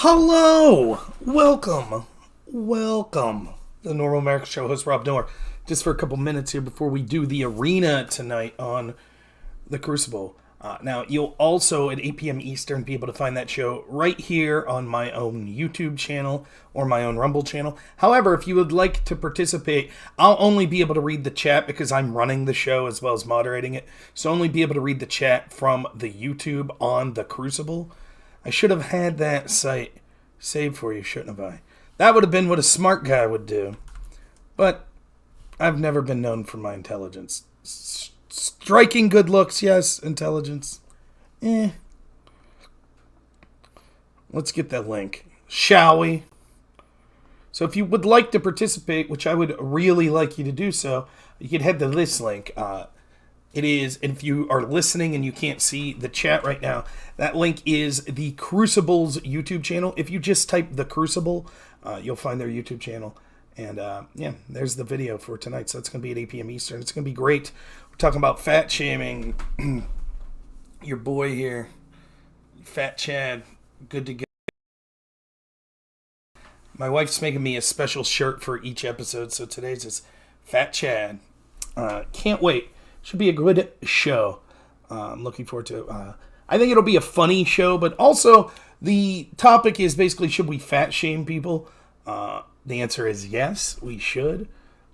Hello! Welcome the Normal American Show, host robnoerr. Just for a couple minutes here before we do the arena tonight on the Crucible. Now, you'll also, at 8 p.m. Eastern, be able to find that show right here on my own YouTube channel or my own Rumble channel. However, if you would like to participate, I'll only be able to read the chat because I'm running the show as well as moderating it. So I'll only be able to read the chat from the YouTube on the Crucible. I should have had that site saved for you, shouldn't have I? That would have been what a smart guy would do. But I've never been known for my intelligence. Striking good looks, yes. Intelligence, Let's get that link, shall we? So if you would like to participate, which I would really like you to do so, you can head to this link. It is, if you are listening and you can't see the chat right now, that link is the Crucibles YouTube channel. If you just type The Crucible, you'll find their YouTube channel. And yeah, there's the video for tonight. So it's going to be at 8 p.m. Eastern. It's going to be great. We're talking about fat shaming. Your boy here, Fat Chad, good to go. My wife's making me a special shirt for each episode. So today's is Fat Chad. Can't wait. Should be a good show. I'm looking forward to it. I think it'll be a funny show, but also the topic is basically, should we fat shame people? The answer is yes, we should.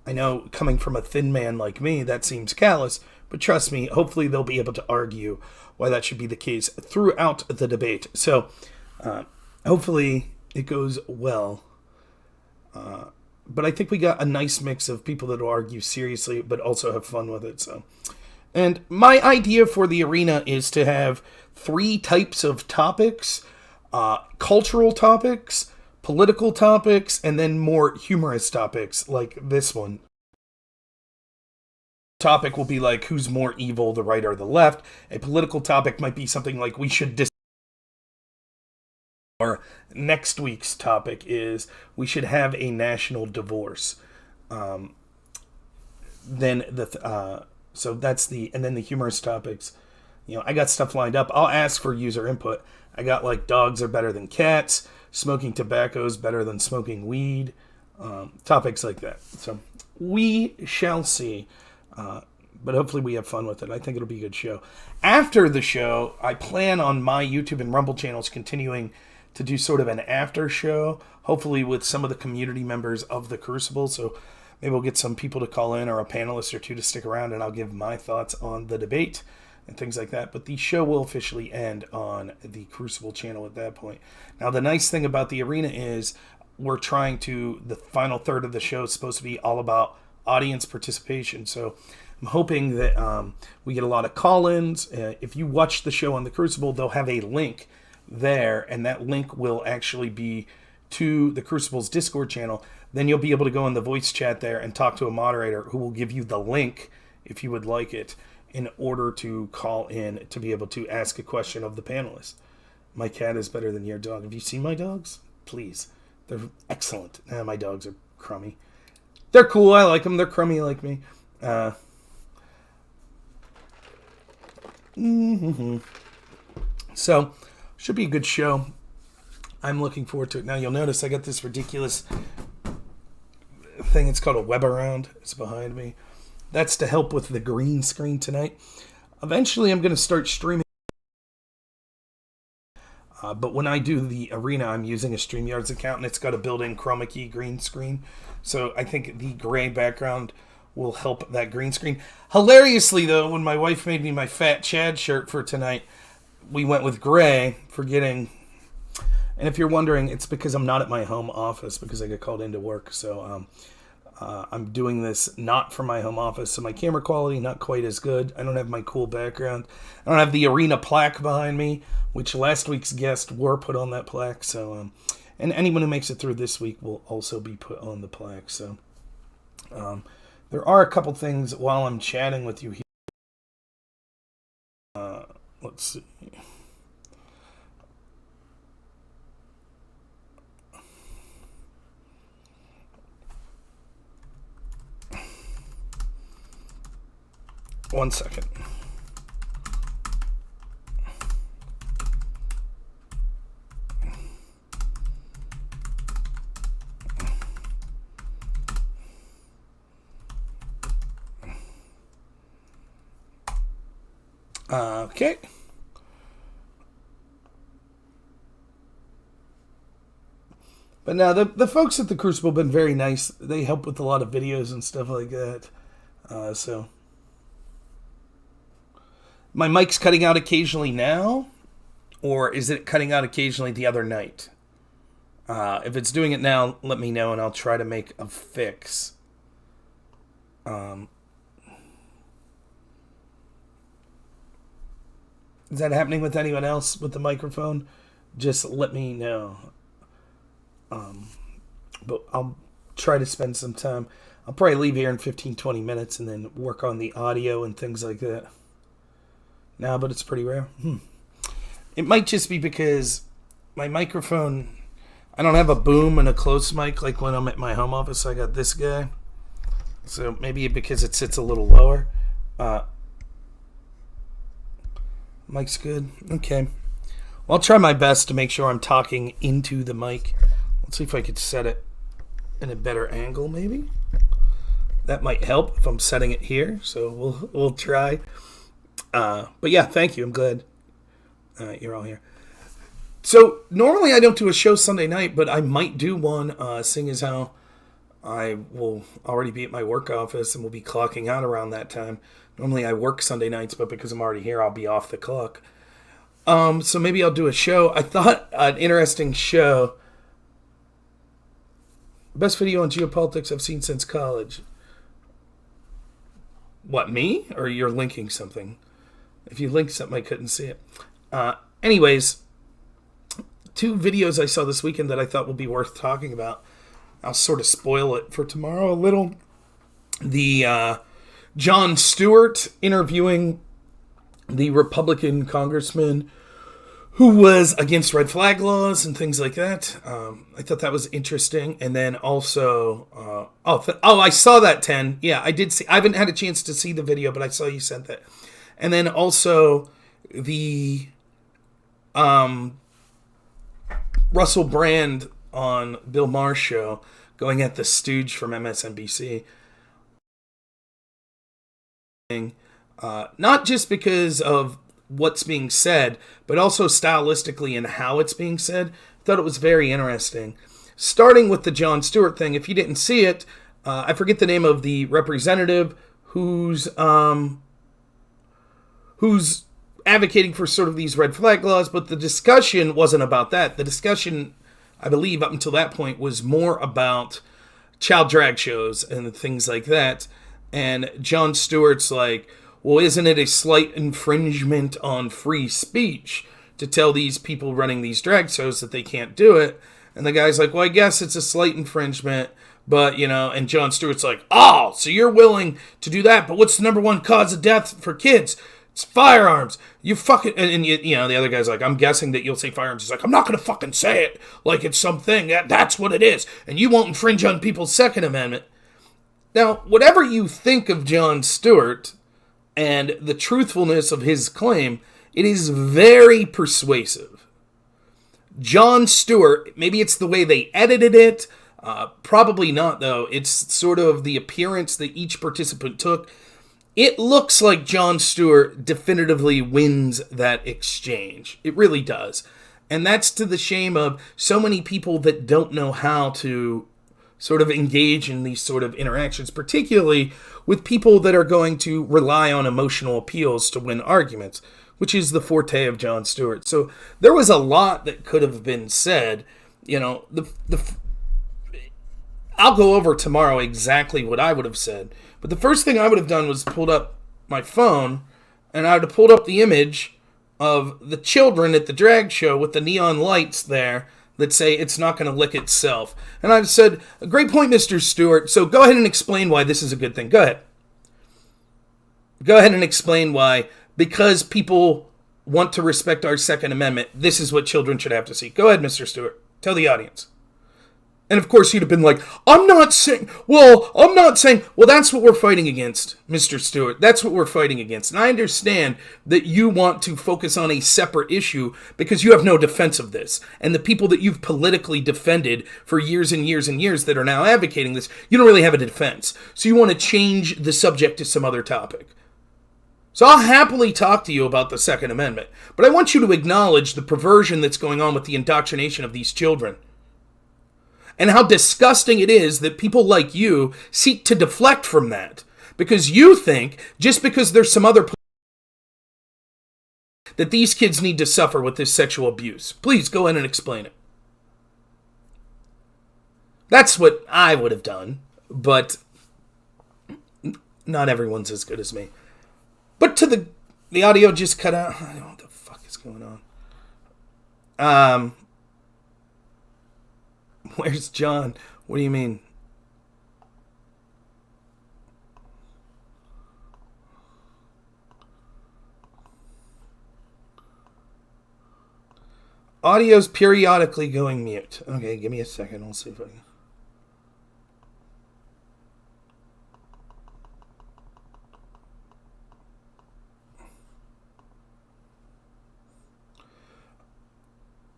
I know, coming from a thin man like me, that seems callous, but trust me, hopefully they'll be able to argue why that should be the case throughout the debate. So, hopefully it goes well. But I think we got a nice mix of people that will argue seriously, but also have fun with it. So, and my idea for the arena is to have 3 types of topics: cultural topics, political topics, and then more humorous topics like this one. Topic will be like, who's more evil, the right or the left? A political topic might be something like, we should or next week's topic is, we should have a national divorce. Then so that's and then the humorous topics. You know, I got stuff lined up. I'll ask for user input. I got like, dogs are better than cats, smoking tobacco is better than smoking weed, topics like that. So we shall see. But hopefully we have fun with it. I think it'll be a good show. After the show, I plan on my YouTube and Rumble channels continuing to do sort of an after show, hopefully with some of the community members of the Crucible. So maybe we'll get some people to call in or a panelist or two to stick around, and I'll give my thoughts on the debate and things like that. But the show will officially end on the Crucible channel at that point. Now, the nice thing about the arena is we're trying to, the final third of the show is supposed to be all about audience participation. So I'm hoping that we get a lot of call-ins. If you watch the show on the Crucible, they'll have a link there, and that link will actually be to the Crucible's Discord channel. Then you'll be able to go in the voice chat there and talk to a moderator who will give you the link, if you would like it, in order to call in to be able to ask a question of the panelists. My cat is better than your dog. Have you seen my dogs? Please. They're excellent. My dogs are crummy. They're cool. I like them. They're crummy like me. So, should be a good show. I'm looking forward to it. Now, you'll notice I got this ridiculous thing. It's called a web around. It's behind me. That's to help with the green screen tonight. Eventually, I'm going to start streaming. But when I do the arena, I'm using a StreamYards account, and it's got a built-in chroma key green screen. So I think the gray background will help that green screen. Hilariously, though, when my wife made me my Fat Chad shirt for tonight, we went with gray, forgetting. And if you're wondering, it's because I'm not at my home office because I get called into work. So I'm doing this not from my home office. So my camera quality, not quite as good. I don't have my cool background. I don't have the arena plaque behind me, which last week's guest were put on that plaque. So, and anyone who makes it through this week will also be put on the plaque. So there are a couple things while I'm chatting with you here. Let's see. One second. Okay. But now the folks at the Crucible have been very nice. They help with a lot of videos and stuff like that. So my mic's cutting out occasionally now, or is it cutting out occasionally the other night? If it's doing it now, let me know and I'll try to make a fix. Is that happening with anyone else with the microphone? Just let me know. But I'll try to spend some time. I'll probably leave here in 15-20 minutes and then work on the audio and things like that. No, but it's pretty rare. It might just be because my microphone, I don't have a boom and a close mic like when I'm at my home office. I got this guy. So maybe because it sits a little lower. Mic's good. Okay. Well, I'll try my best to make sure I'm talking into the mic. Let's see if I could set it in a better angle, maybe. That might help if I'm setting it here. So we'll try. But yeah, thank you. I'm glad you're all here. So normally I don't do a show Sunday night, but I might do one, seeing as how I will already be at my work office and will be clocking out around that time. Normally I work Sunday nights, but because I'm already here, I'll be off the clock. So maybe I'll do a show. I thought an interesting show. Best video on geopolitics I've seen since college. What, me? Or you're linking something? If you linked something, I couldn't see it. Anyways, 2 videos I saw this weekend that I thought would be worth talking about. I'll sort of spoil it for tomorrow a little. The Jon Stewart interviewing the Republican congressman who was against red flag laws and things like that. I thought that was interesting. And then also, I saw that 10. Yeah, I did see. I haven't had a chance to see the video, but I saw you sent that. And then also the Russell Brand on Bill Maher's show going at the stooge from MSNBC. Not just because of what's being said, but also stylistically and how it's being said. I thought it was very interesting. Starting with the Jon Stewart thing, if you didn't see it, I forget the name of the representative who's advocating for sort of these red flag laws, but the discussion wasn't about that. The discussion, I believe, up until that point was more about child drag shows and things like that. And Jon Stewart's like, well, isn't it a slight infringement on free speech to tell these people running these drag shows that they can't do it? And the guy's like, well, I guess it's a slight infringement, but, and Jon Stewart's like, oh, so you're willing to do that, but what's the number one cause of death for kids? It's firearms. You fucking... And the other guy's like, I'm guessing that you'll say firearms. He's like, I'm not going to fucking say it like it's something. That's what it is. And you won't infringe on people's Second Amendment. Now, whatever you think of Jon Stewart and the truthfulness of his claim, it is very persuasive. Jon Stewart, maybe it's the way they edited it. Probably not, though. It's sort of the appearance that each participant took. It looks like Jon Stewart definitively wins that exchange. It really does. And that's to the shame of so many people that don't know how to sort of engage in these sort of interactions, particularly with people that are going to rely on emotional appeals to win arguments, which is the forte of Jon Stewart. So there was a lot that could have been said. I'll go over tomorrow exactly what I would have said. But the first thing I would have done was pulled up my phone, and I would have pulled up the image of the children at the drag show with the neon lights there that say it's not going to lick itself. And I've said, a great point, Mr. Stewart. So go ahead and explain why this is a good thing. Go ahead. Go ahead and explain why, because people want to respect our Second Amendment, this is what children should have to see. Go ahead, Mr. Stewart. Tell the audience. And of course, he'd have been like, I'm not saying, well, that's what we're fighting against, Mr. Stewart. That's what we're fighting against. And I understand that you want to focus on a separate issue because you have no defense of this. And the people that you've politically defended for years and years and years that are now advocating this, you don't really have a defense. So you want to change the subject to some other topic. So I'll happily talk to you about the Second Amendment, but I want you to acknowledge the perversion that's going on with the indoctrination of these children. And how disgusting it is that people like you seek to deflect from that. Because you think, just because there's some other that these kids need to suffer with this sexual abuse. Please go ahead and explain it. That's what I would have done, but not everyone's as good as me. But to the audio just cut out. I don't know what the fuck is going on. Where's John? What do you mean? Audio's periodically going mute. Okay, give me a second. I'll see if I can.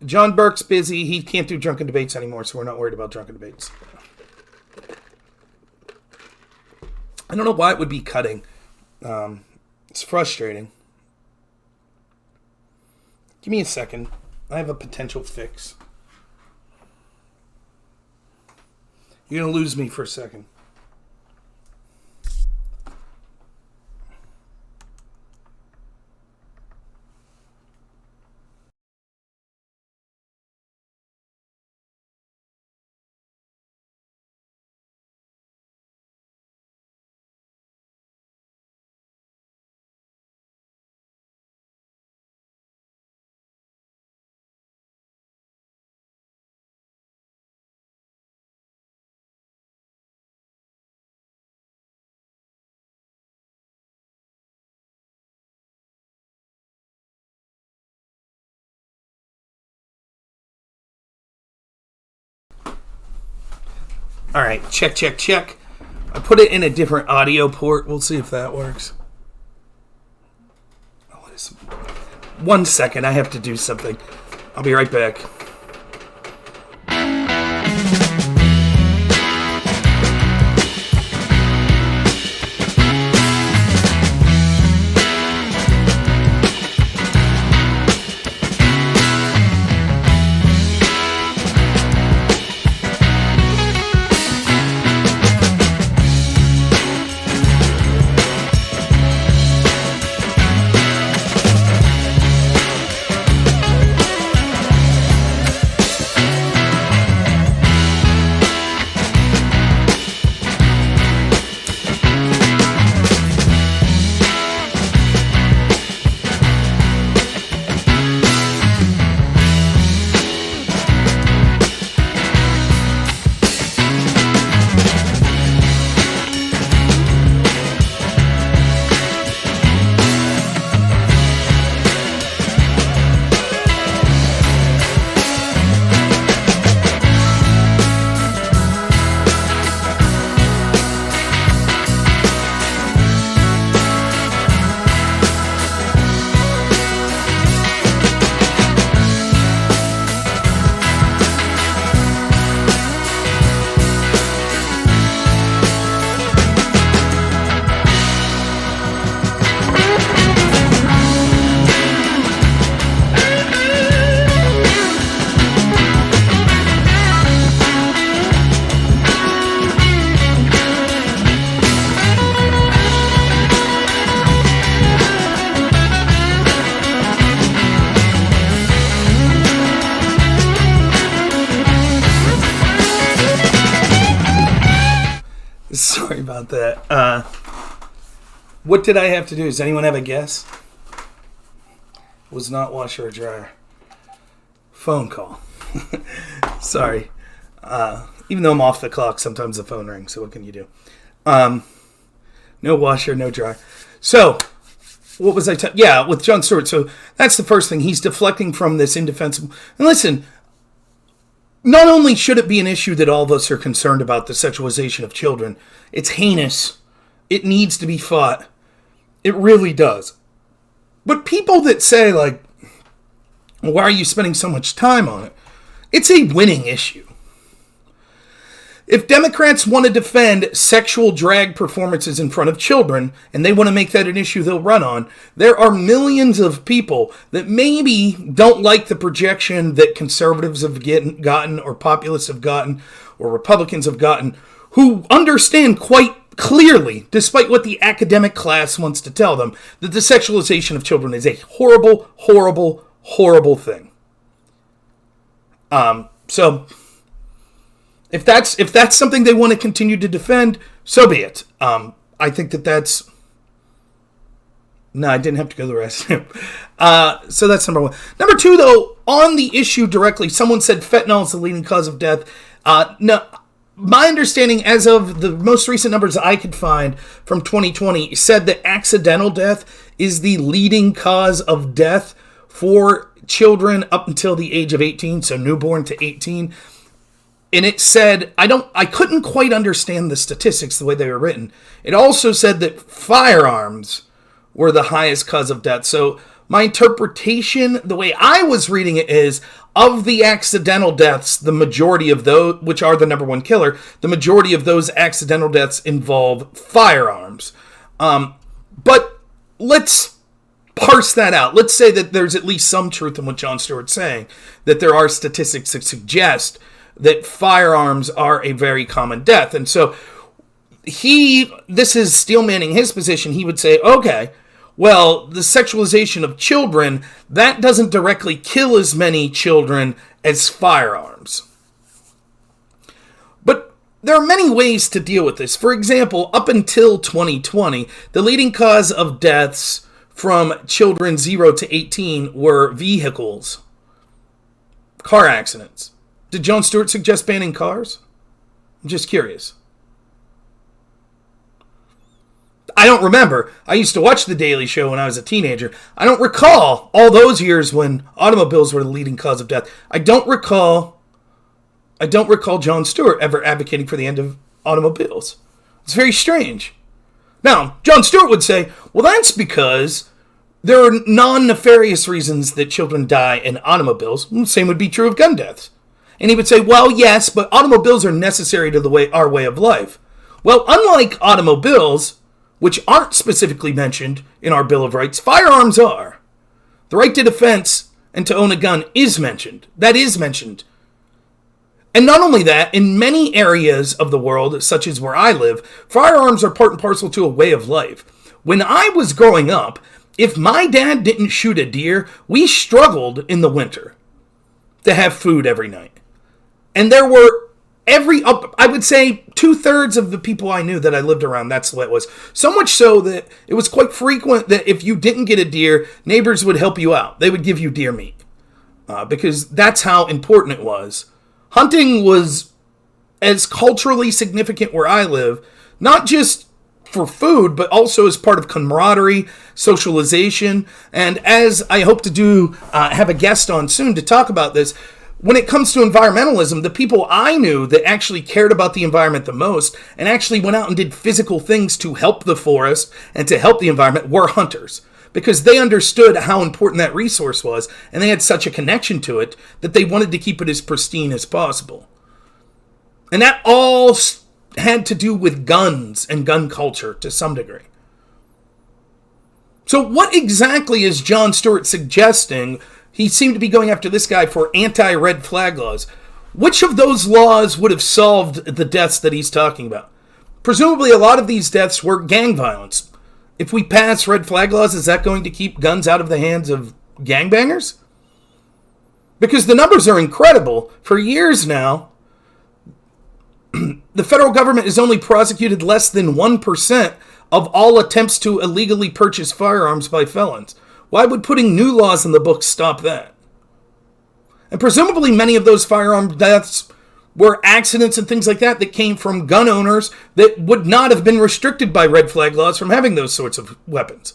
John Burke's busy. He can't do drunken debates anymore, so we're not worried about drunken debates. I don't know why it would be cutting. It's frustrating. Give me a second. I have a potential fix. You're going to lose me for a second. All right, check. I put it in a different audio port. We'll see if that works. Oh, 1 second, I have to do something. I'll be right back. Sorry about that. What did I have to do? Does anyone have a guess? It was not washer or dryer. Phone call. Sorry. Even though I'm off the clock, sometimes the phone rings, so what can you do? No washer, no dryer. So, what was I yeah, with Jon Stewart. So, that's the first thing. He's deflecting from this indefensible. And listen, not only should it be an issue that all of us are concerned about the sexualization of children, it's heinous. It needs to be fought. It really does. But people that say, like, why are you spending so much time on it? It's a winning issue. If Democrats want to defend sexual drag performances in front of children, and they want to make that an issue they'll run on, there are millions of people that maybe don't like the projection that conservatives have gotten, or populists have gotten, or Republicans have gotten, who understand quite clearly, despite what the academic class wants to tell them, that the sexualization of children is a horrible, horrible, horrible thing. So if that's something they want to continue to defend, so be it. I think that's... No, I didn't have to go to the rest. So that's number one. Number two, though, on the issue directly, someone said fentanyl is the leading cause of death. No, my understanding, as of the most recent numbers I could find from 2020, said that accidental death is the leading cause of death for children up until the age of 18, so newborn to 18. And it said, I couldn't quite understand the statistics the way they were written. It also said that firearms were the highest cause of death. So my interpretation, the way I was reading it, is of the accidental deaths, the majority of those, which are the number one killer, the majority of those accidental deaths involve firearms. But let's parse that out. Let's say that there's at least some truth in what Jon Stewart's saying, that there are statistics that suggest that firearms are a very common death. And so this is steel manning his position. He would say, okay, well, the sexualization of children, that doesn't directly kill as many children as firearms. But there are many ways to deal with this. For example, up until 2020, the leading cause of deaths from children 0 to 18 were vehicles, car accidents. Did Jon Stewart suggest banning cars? I'm just curious. I don't remember. I used to watch The Daily Show when I was a teenager. I don't recall all those years when automobiles were the leading cause of death. I don't recall Jon Stewart ever advocating for the end of automobiles. It's very strange. Now, Jon Stewart would say, well, that's because there are non-nefarious reasons that children die in automobiles. The same would be true of gun deaths. And he would say, well, yes, but automobiles are necessary to our way of life. Well, unlike automobiles, which aren't specifically mentioned in our Bill of Rights, firearms are. The right to defense and to own a gun is mentioned. That is mentioned. And not only that, in many areas of the world, such as where I live, firearms are part and parcel to a way of life. When I was growing up, if my dad didn't shoot a deer, we struggled in the winter to have food every night. And there were I would say 2/3 of the people I knew that I lived around, that's the way it was. So much so that it was quite frequent that if you didn't get a deer, neighbors would help you out. They would give you deer meat. Because that's how important it was. Hunting was as culturally significant where I live, not just for food, but also as part of camaraderie, socialization. And as I hope to have a guest on soon to talk about this, when it comes to environmentalism, the people I knew that actually cared about the environment the most and actually went out and did physical things to help the forest and to help the environment were hunters, because they understood how important that resource was, and they had such a connection to it that they wanted to keep it as pristine as possible. And that all had to do with guns and gun culture to some degree. So what exactly is Jon Stewart suggesting? He seemed to be going after this guy for anti-red flag laws. Which of those laws would have solved the deaths that he's talking about? Presumably a lot of these deaths were gang violence. If we pass red flag laws, is that going to keep guns out of the hands of gangbangers? Because the numbers are incredible. For years now, the federal government has only prosecuted less than 1% of all attempts to illegally purchase firearms by felons. Why would putting new laws in the books stop that? And presumably many of those firearm deaths were accidents and things like that came from gun owners that would not have been restricted by red flag laws from having those sorts of weapons.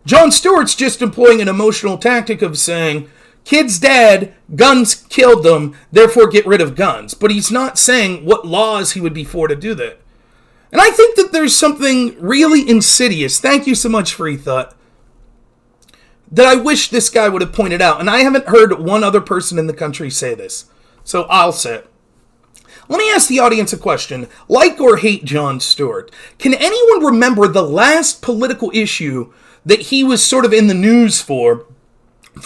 Jon Stewart's just employing an emotional tactic of saying, kids dead, guns killed them, therefore get rid of guns. But he's not saying what laws he would be for to do that. And I think that there's something really insidious, thank you so much, Free Thought, that I wish this guy would have pointed out. And I haven't heard one other person in the country say this. So I'll say it. Let me ask the audience a question. Like or hate Jon Stewart, can anyone remember the last political issue that he was sort of in the news for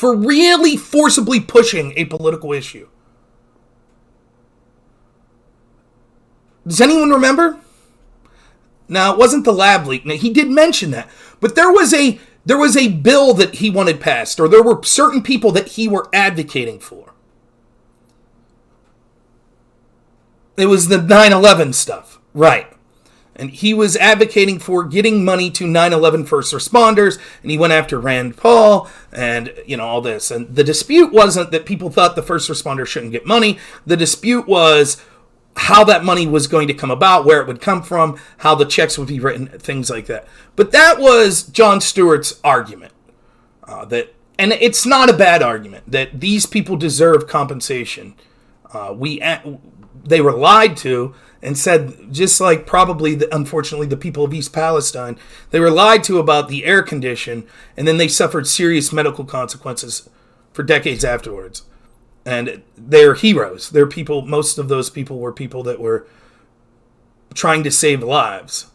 really forcibly pushing a political issue? Does anyone remember? Now, it wasn't the lab leak. Now, he did mention that. But there was a bill that he wanted passed, or there were certain people that he were advocating for. It was the 9/11 stuff. Right. And he was advocating for getting money to 9/11 first responders, and he went after Rand Paul, and, all this. And the dispute wasn't that people thought the first responders shouldn't get money. The dispute was how that money was going to come about, where it would come from, how the checks would be written, things like that. But that was Jon Stewart's argument. And it's not a bad argument, that these people deserve compensation. They were lied to and said, just like probably, unfortunately, the people of East Palestine, they were lied to about the air condition, and then they suffered serious medical consequences for decades afterwards. And they're heroes. They're people, most of those people were people that were trying to save lives.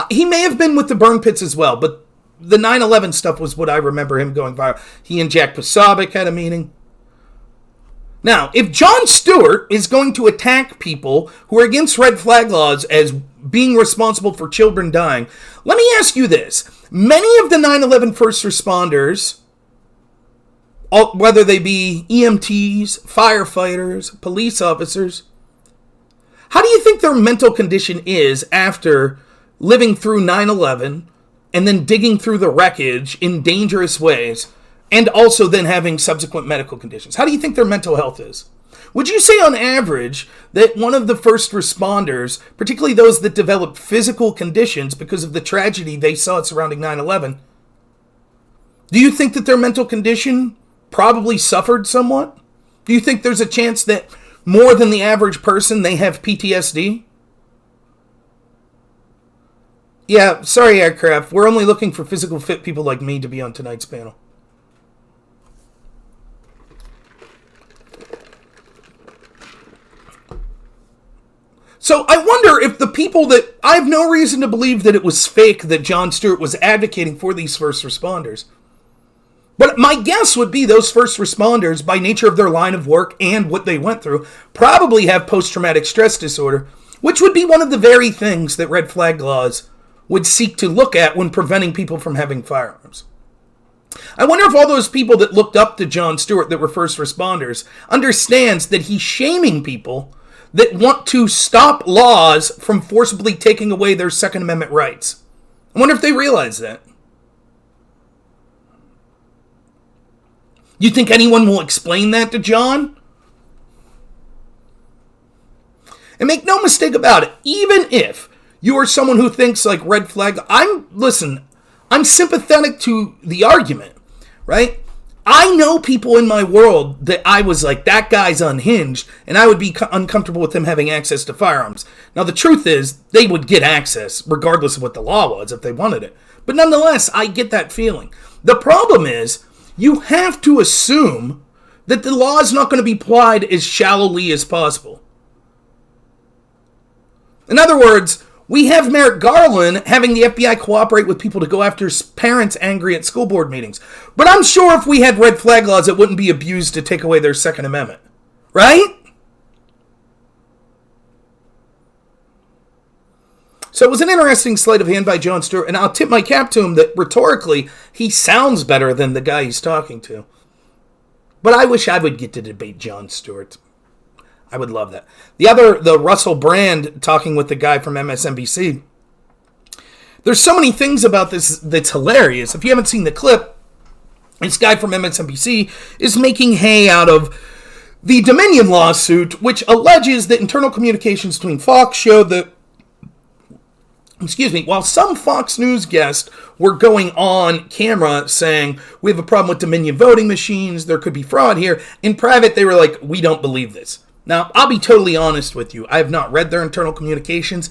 He may have been with the burn pits as well, but the 9/11 stuff was what I remember him going viral. He and Jack Posobiec had a meeting. Now, if Jon Stewart is going to attack people who are against red flag laws as being responsible for children dying, let me ask you this. Many of the 9/11 first responders, whether they be EMTs, firefighters, police officers, how do you think their mental condition is after living through 9/11 and then digging through the wreckage in dangerous ways, and also then having subsequent medical conditions? How do you think their mental health is? Would you say on average that one of the first responders, particularly those that developed physical conditions because of the tragedy they saw surrounding 9/11, do you think that their mental condition probably suffered somewhat? Do you think there's a chance that more than the average person, they have PTSD? Yeah, sorry, Aircraft. We're only looking for physical fit people like me to be on tonight's panel. So I wonder if the people that... I have no reason to believe that it was fake that Jon Stewart was advocating for these first responders. But my guess would be those first responders, by nature of their line of work and what they went through, probably have post-traumatic stress disorder, which would be one of the very things that red flag laws would seek to look at when preventing people from having firearms. I wonder if all those people that looked up to Jon Stewart that were first responders understands that he's shaming people that want to stop laws from forcibly taking away their Second Amendment rights. I wonder if they realize that. You think anyone will explain that to Jon? And make no mistake about it, even if you are someone who thinks like red flag, I'm sympathetic to the argument, right? I know people in my world that I was like, that guy's unhinged, and I would be uncomfortable with them having access to firearms. Now, the truth is, they would get access, regardless of what the law was, if they wanted it. But nonetheless, I get that feeling. The problem is, you have to assume that the law is not going to be applied as shallowly as possible. In other words, we have Merrick Garland having the FBI cooperate with people to go after parents angry at school board meetings. But I'm sure if we had red flag laws, it wouldn't be abused to take away their Second Amendment. Right? So it was an interesting sleight of hand by Jon Stewart, and I'll tip my cap to him that rhetorically, he sounds better than the guy he's talking to. But I wish I would get to debate Jon Stewart. I would love that. The Russell Brand talking with the guy from MSNBC. There's so many things about this that's hilarious. If you haven't seen the clip, this guy from MSNBC is making hay out of the Dominion lawsuit, which alleges that internal communications between Fox showed that, while some Fox News guests were going on camera saying, we have a problem with Dominion voting machines, there could be fraud here, in private they were like, we don't believe this. Now, I'll be totally honest with you. I have not read their internal communications.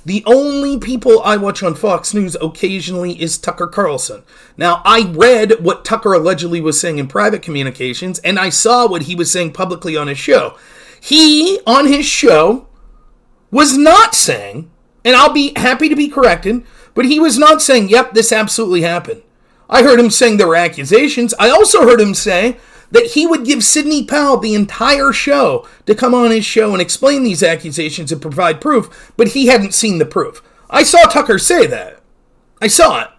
The only people I watch on Fox News occasionally is Tucker Carlson. Now, I read what Tucker allegedly was saying in private communications, and I saw what he was saying publicly on his show. He, on his show, was not saying, and I'll be happy to be corrected, but he was not saying, yep, this absolutely happened. I heard him saying there were accusations. I also heard him say that he would give Sidney Powell the entire show to come on his show and explain these accusations and provide proof, but he hadn't seen the proof. I saw Tucker say that. I saw it.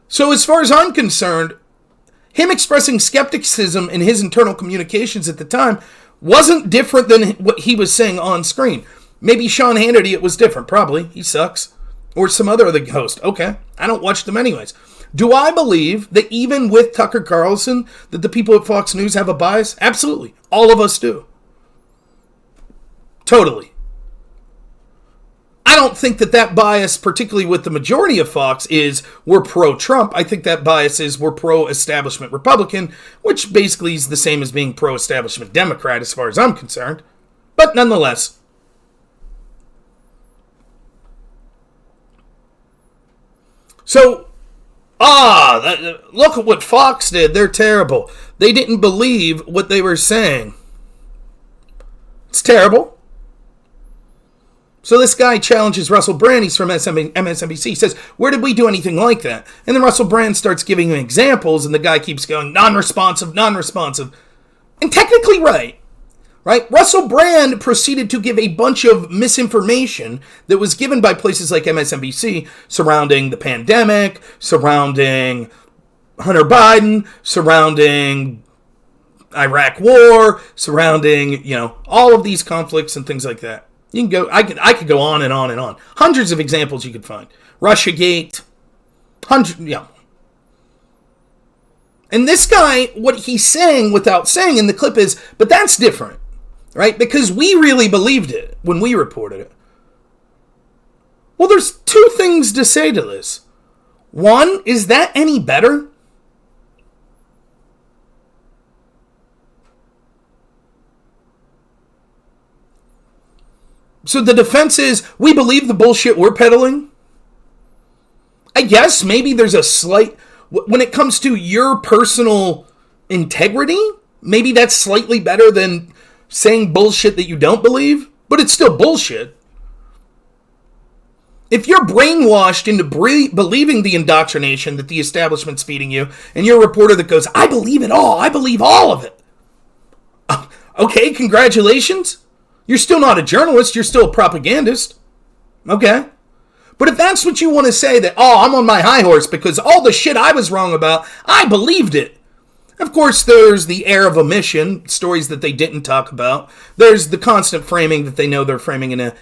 So as far as I'm concerned, him expressing skepticism in his internal communications at the time wasn't different than what he was saying on screen. Maybe Sean Hannity, it was different. Probably. He sucks. Or some other host. Okay. I don't watch them anyways. Do I believe that even with Tucker Carlson, that the people at Fox News have a bias? Absolutely. All of us do. Totally. I don't think that bias, particularly with the majority of Fox, is we're pro-Trump. I think that bias is we're pro-establishment Republican, which basically is the same as being pro-establishment Democrat as far as I'm concerned. But nonetheless. So, look at what Fox did. They're terrible. They didn't believe what they were saying. It's terrible. So this guy challenges Russell Brand. He's from MSNBC. He says, where did we do anything like that? And then Russell Brand starts giving him examples, and the guy keeps going, non-responsive. And technically right? Russell Brand proceeded to give a bunch of misinformation that was given by places like MSNBC surrounding the pandemic, surrounding Hunter Biden, surrounding Iraq war, surrounding, all of these conflicts and things like that. You can go. I could go on and on and on. Hundreds of examples you could find. Russiagate. And this guy, what he's saying without saying in the clip is, but that's different, right? Because we really believed it when we reported it. Well, there's two things to say to this. One, is that any better? So the defense is, we believe the bullshit we're peddling? I guess maybe there's a slight, when it comes to your personal integrity, maybe that's slightly better than saying bullshit that you don't believe, but it's still bullshit. If you're brainwashed into believing the indoctrination that the establishment's feeding you, and you're a reporter that goes, I believe it all, I believe all of it. Okay, congratulations. You're still not a journalist, you're still a propagandist. Okay. But if that's what you want to say, that, I'm on my high horse because all the shit I was wrong about, I believed it. Of course, there's the air of omission, stories that they didn't talk about. There's the constant framing that they know they're framing in an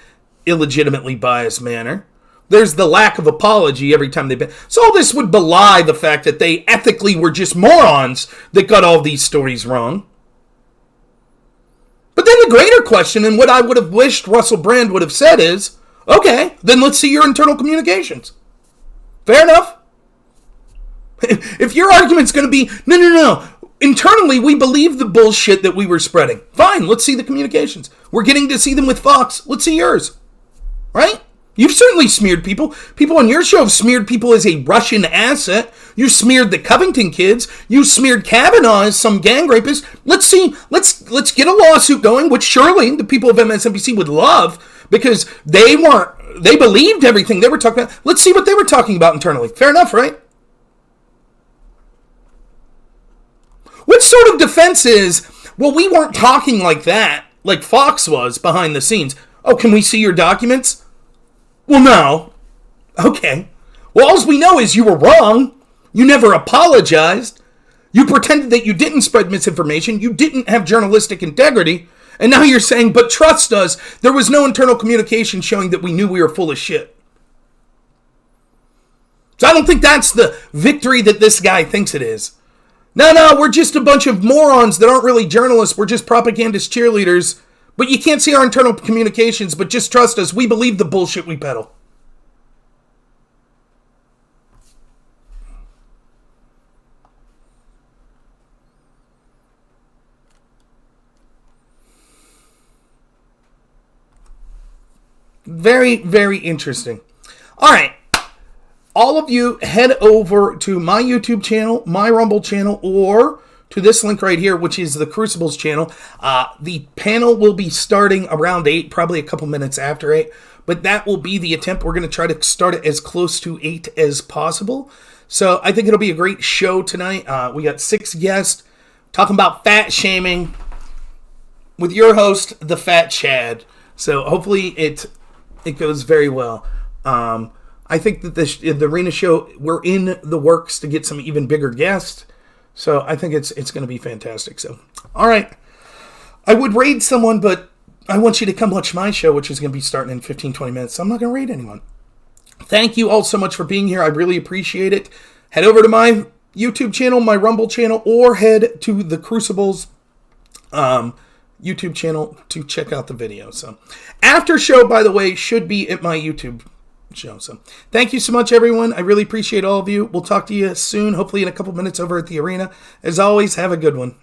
illegitimately biased manner. There's the lack of apology every time they've been. So all this would belie the fact that they ethically were just morons that got all these stories wrong. But then the greater question, and what I would have wished Russell Brand would have said is, okay, then let's see your internal communications. Fair enough. If your argument's going to be, no, internally we believe the bullshit that we were spreading. Fine, let's see the communications. We're getting to see them with Fox. Let's see yours. Right? You've certainly smeared people. People on your show have smeared people as a Russian asset. You smeared the Covington kids. You smeared Kavanaugh as some gang rapist. Let's see. Let's get a lawsuit going, which surely the people of MSNBC would love because they believed everything they were talking about. Let's see what they were talking about internally. Fair enough, right? What sort of defense is, well, we weren't talking like that, like Fox was behind the scenes. Oh, can we see your documents? Well, no. Okay. Well, all we know is you were wrong. You never apologized. You pretended that you didn't spread misinformation. You didn't have journalistic integrity. And now you're saying, but trust us, there was no internal communication showing that we knew we were full of shit. So I don't think that's the victory that this guy thinks it is. No, we're just a bunch of morons that aren't really journalists. We're just propagandist cheerleaders. But you can't see our internal communications, but just trust us. We believe the bullshit we peddle. Very, very interesting. All right. All of you head over to my YouTube channel, my Rumble channel, or to this link right here, which is the Crucibles channel. The panel will be starting around 8, probably a couple minutes after 8, but that will be the attempt. We're going to try to start it as close to 8 as possible. So I think it'll be a great show tonight. We got 6 guests talking about fat shaming with your host, the Fat Chad. So hopefully it goes very well. I think that the arena show, we're in the works to get some even bigger guests. So I think it's going to be fantastic. So, all right. I would raid someone, but I want you to come watch my show, which is going to be starting in 15, 20 minutes. So I'm not going to raid anyone. Thank you all so much for being here. I really appreciate it. Head over to my YouTube channel, my Rumble channel, or head to the Crucibles YouTube channel to check out the video. So, after show, by the way, should be at my YouTube show. So, thank you so much, everyone. I really appreciate all of you. We'll talk to you soon, hopefully in a couple minutes over at the arena. As always, have a good one.